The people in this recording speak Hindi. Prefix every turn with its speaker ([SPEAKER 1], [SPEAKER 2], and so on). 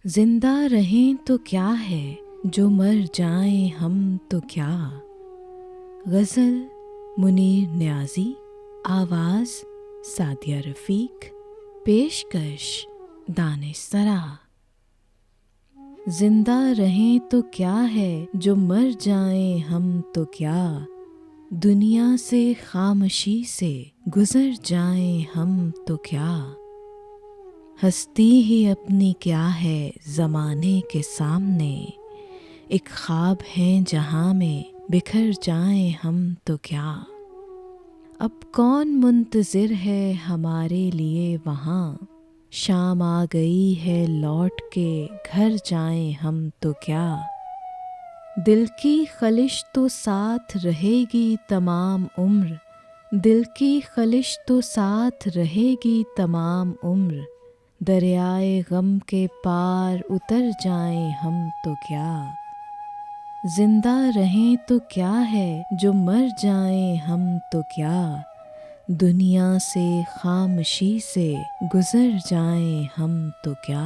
[SPEAKER 1] जिंदा रहें तो क्या है, जो मर जाएं हम तो क्या। गज़ल मुनीर न्याज़ी, आवाज़ सादिया रफ़ीक, पेशकश दानिश सरा। जिंदा रहें तो क्या है, जो मर जाएं हम तो क्या। दुनिया से खामोशी से गुज़र जाएं हम तो क्या। हस्ती ही अपनी क्या है ज़माने के सामने, एक ख्वाब है जहाँ में बिखर जाएं हम तो क्या। अब कौन मुंतज़िर है हमारे लिए वहाँ, शाम आ गई है लौट के घर जाएं हम तो क्या। दिल की खलिश तो साथ रहेगी तमाम उम्र, दिल की खलिश तो साथ रहेगी तमाम उम्र। दरियाए गम के पार उतर जाएं हम तो क्या। जिंदा रहें तो क्या है, जो मर जाएं हम तो क्या। दुनिया से खामोशी से गुज़र जाएं हम तो क्या।